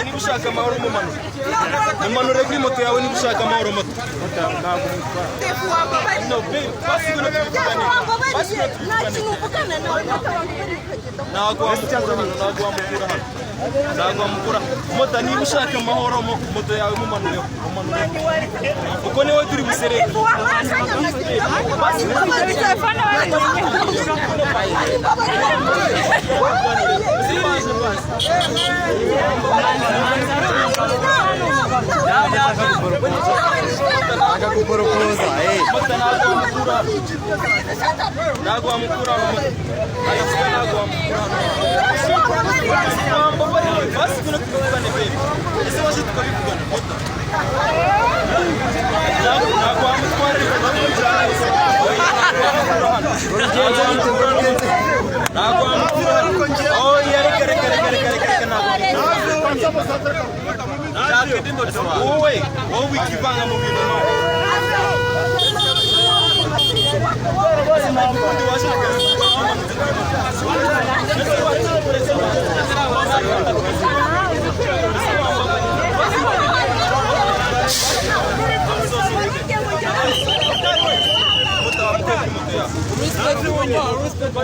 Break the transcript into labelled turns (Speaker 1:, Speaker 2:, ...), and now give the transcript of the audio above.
Speaker 1: niba ushaka amahoro mu mano umanure kuri moto yawe niba ushaka amahoro moto no babe basi gonna nagwamukura moto niba ushaka amahoro moto yawe mu mano uko niwe turi busereke Respect